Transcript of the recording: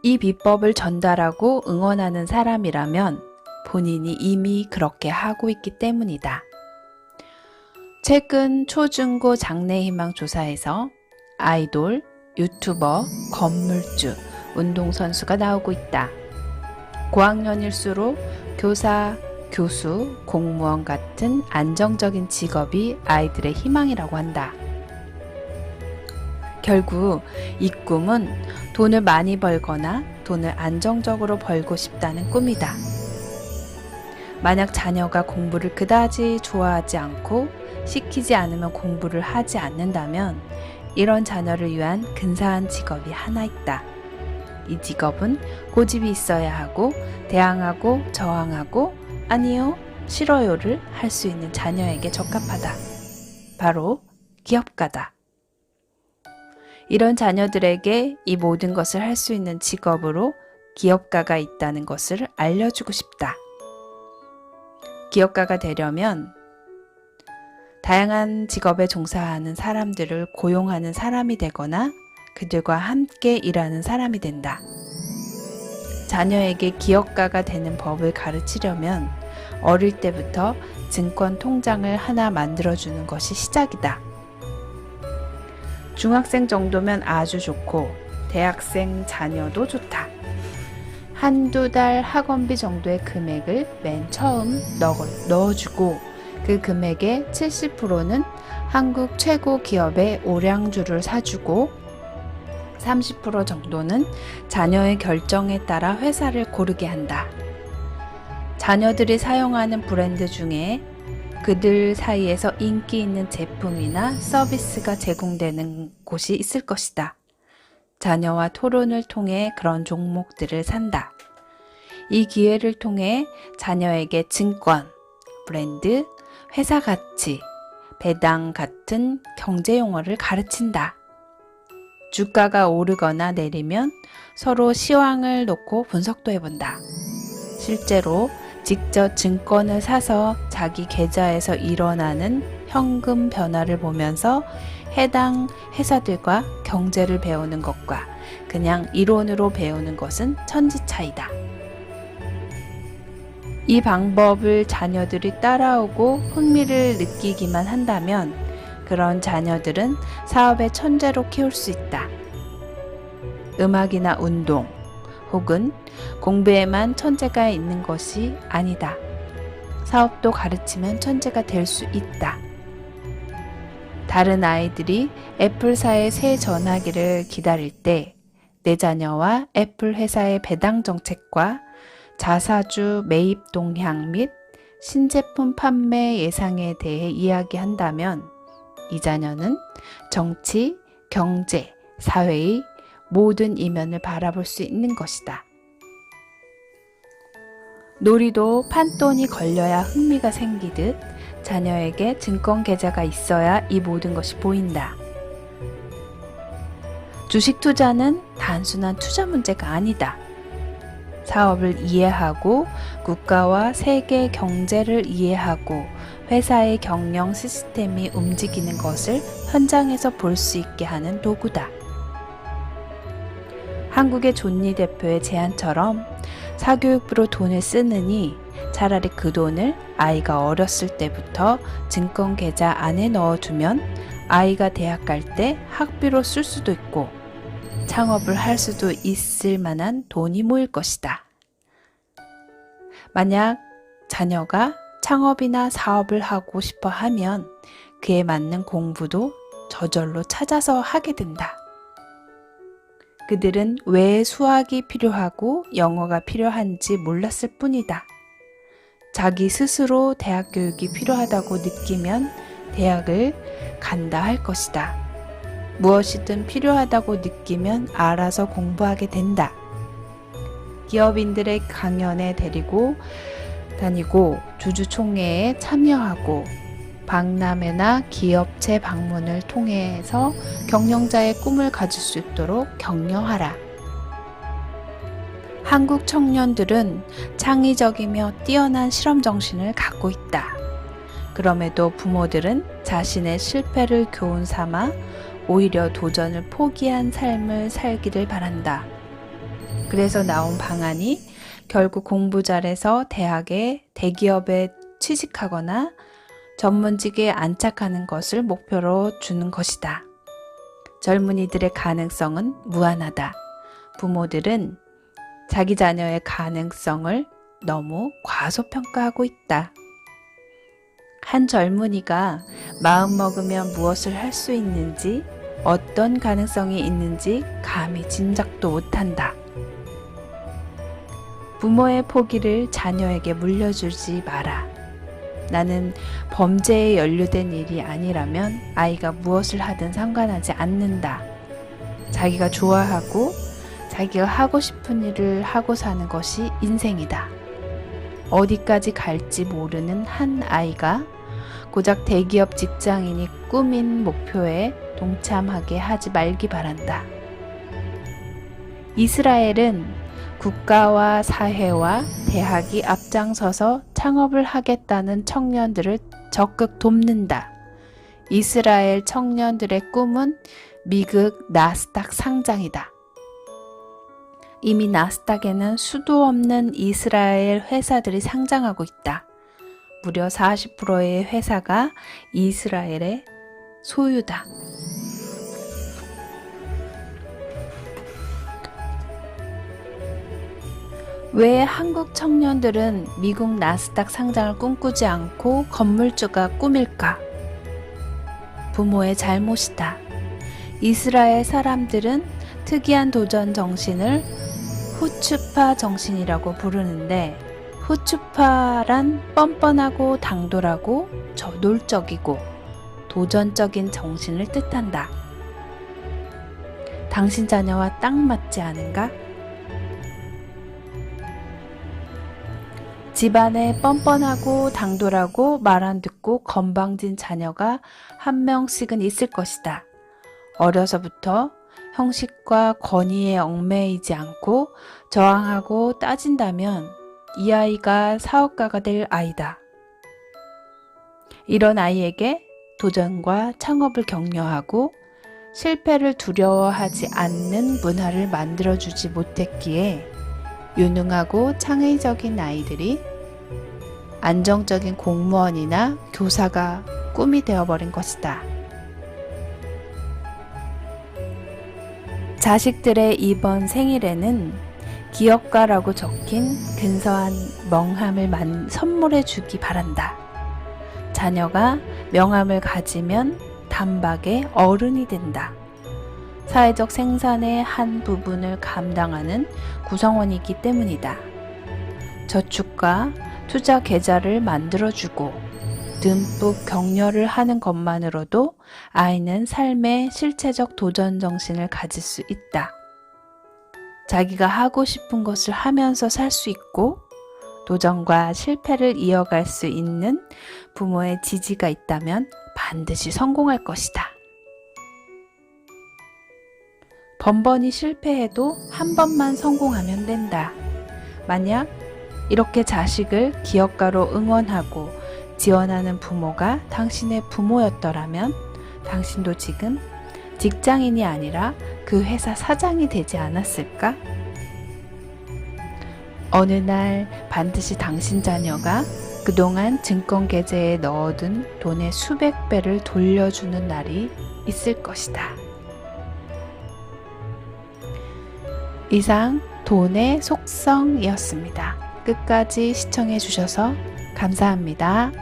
이 비법을 전달하고 응원하는 사람이라면 본인이 이미 그렇게 하고 있기 때문이다. 최근 초중고 장래희망 조사에서 아이돌, 유튜버, 건물주, 운동선수가 나오고 있다. 고학년일수록 교사, 교수, 공무원 같은 안정적인 직업이 아이들의 희망이라고 한다. 결국 이 꿈은 돈을 많이 벌거나 돈을 안정적으로 벌고 싶다는 꿈이다. 만약 자녀가 공부를 그다지 좋아하지 않고 시키지 않으면 공부를 하지 않는다면 이런 자녀를 위한 근사한 직업이 하나 있다. 이 직업은 고집이 있어야 하고 대항하고 저항하고 아니요, 싫어요를 할 수 있는 자녀에게 적합하다. 바로 기업가다. 이런 자녀들에게 이 모든 것을 할 수 있는 직업으로 기업가가 있다는 것을 알려주고 싶다. 기업가가 되려면 다양한 직업에 종사하는 사람들을 고용하는 사람이 되거나 그들과 함께 일하는 사람이 된다. 자녀에게 기업가가 되는 법을 가르치려면 어릴 때부터 증권 통장을 하나 만들어주는 것이 시작이다. 중학생 정도면 아주 좋고 대학생 자녀도 좋다. 한두 달 학원비 정도의 금액을 맨 처음 넣어주고 그 금액의 70%는 한국 최고 기업의 오량주를 사주고 30% 정도는 자녀의 결정에 따라 회사를 고르게 한다. 자녀들이 사용하는 브랜드 중에 그들 사이에서 인기 있는 제품이나 서비스가 제공되는 곳이 있을 것이다. 자녀와 토론을 통해 그런 종목들을 산다. 이 기회를 통해 자녀에게 증권, 브랜드, 회사 가치, 배당 같은 경제 용어를 가르친다. 주가가 오르거나 내리면 서로 시황을 놓고 분석도 해본다. 실제로 직접 증권을 사서 자기 계좌에서 일어나는 현금 변화를 보면서 해당 회사들과 경제를 배우는 것과 그냥 이론으로 배우는 것은 천지 차이다. 이 방법을 자녀들이 따라오고 흥미를 느끼기만 한다면 그런 자녀들은 사업의 천재로 키울 수 있다. 음악이나 운동 혹은 공부에만 천재가 있는 것이 아니다. 사업도 가르치면 천재가 될 수 있다. 다른 아이들이 애플사의 새 전화기를 기다릴 때 내 자녀와 애플 회사의 배당 정책과 자사주 매입 동향 및 신제품 판매 예상에 대해 이야기한다면 이 자녀는 정치, 경제, 사회의 모든 이면을 바라볼 수 있는 것이다. 놀이도 판돈이 걸려야 흥미가 생기듯 자녀에게 증권 계좌가 있어야 이 모든 것이 보인다. 주식 투자는 단순한 투자 문제가 아니다. 사업을 이해하고 국가와 세계 경제를 이해하고 회사의 경영 시스템이 움직이는 것을 현장에서 볼 수 있게 하는 도구다. 한국의 존니 대표의 제안처럼 사교육비로 돈을 쓰느니 차라리 그 돈을 아이가 어렸을 때부터 증권 계좌 안에 넣어두면 아이가 대학 갈 때 학비로 쓸 수도 있고 창업을 할 수도 있을 만한 돈이 모일 것이다. 만약 자녀가 창업이나 사업을 하고 싶어 하면 그에 맞는 공부도 저절로 찾아서 하게 된다. 그들은 왜 수학이 필요하고 영어가 필요한지 몰랐을 뿐이다. 자기 스스로 대학 교육이 필요하다고 느끼면 대학을 간다 할 것이다. 무엇이든 필요하다고 느끼면 알아서 공부하게 된다. 기업인들의 강연에 데리고 다니고 주주총회에 참여하고 박람회나 기업체 방문을 통해서 경영자의 꿈을 가질 수 있도록 격려하라. 한국 청년들은 창의적이며 뛰어난 실험 정신을 갖고 있다. 그럼에도 부모들은 자신의 실패를 교훈 삼아 오히려 도전을 포기한 삶을 살기를 바란다. 그래서 나온 방안이 결국 공부 잘해서 대기업에 취직하거나 전문직에 안착하는 것을 목표로 주는 것이다. 젊은이들의 가능성은 무한하다. 부모들은 자기 자녀의 가능성을 너무 과소평가하고 있다. 한 젊은이가 마음먹으면 무엇을 할 수 있는지, 어떤 가능성이 있는지 감히 짐작도 못한다. 부모의 포기를 자녀에게 물려주지 마라. 나는 범죄에 연루된 일이 아니라면 아이가 무엇을 하든 상관하지 않는다. 자기가 좋아하고 자기가 하고 싶은 일을 하고 사는 것이 인생이다. 어디까지 갈지 모르는 한 아이가 고작 대기업 직장인이 꾸민 목표에 동참하게 하지 말기 바란다. 이스라엘은 국가와 사회와 대학이 앞장서서 창업을 하겠다는 청년들을 적극 돕는다. 이스라엘 청년들의 꿈은 미국 나스닥 상장이다. 이미 나스닥에는 수도 없는 이스라엘 회사들이 상장하고 있다. 무려 40%의 회사가 이스라엘의 소유다. 왜 한국 청년들은 미국 나스닥 상장을 꿈꾸지 않고 건물주가 꿈일까? 부모의 잘못이다. 이스라엘 사람들은 특이한 도전 정신을 후추파 정신이라고 부르는데, 후추파란 뻔뻔하고 당돌하고 저돌적이고 도전적인 정신을 뜻한다. 당신 자녀와 딱 맞지 않은가? 집안에 뻔뻔하고 당돌하고 말 안 듣고 건방진 자녀가 한 명씩은 있을 것이다. 어려서부터 형식과 권위에 얽매이지 않고 저항하고 따진다면 이 아이가 사업가가 될 아이다. 이런 아이에게 도전과 창업을 격려하고 실패를 두려워하지 않는 문화를 만들어주지 못했기에 유능하고 창의적인 아이들이 안정적인 공무원이나 교사가 꿈이 되어버린 것이다. 자식들의 이번 생일에는 기업가라고 적힌 근사한 명함을 선물해 주기 바란다. 자녀가 명함을 가지면 단박에 어른이 된다. 사회적 생산의 한 부분을 감당하는 구성원이기 때문이다. 저축과 투자 계좌를 만들어주고 듬뿍 격려를 하는 것만으로도 아이는 삶의 실체적 도전 정신을 가질 수 있다. 자기가 하고 싶은 것을 하면서 살 수 있고 도전과 실패를 이어갈 수 있는 부모의 지지가 있다면 반드시 성공할 것이다. 번번이 실패해도 한 번만 성공하면 된다. 만약 이렇게 자식을 기업가로 응원하고 지원하는 부모가 당신의 부모였더라면 당신도 지금 직장인이 아니라 그 회사 사장이 되지 않았을까? 어느 날 반드시 당신 자녀가 그동안 증권 계좌에 넣어둔 돈의 수백 배를 돌려주는 날이 있을 것이다. 이상 돈의 속성이었습니다. 끝까지 시청해 주셔서 감사합니다.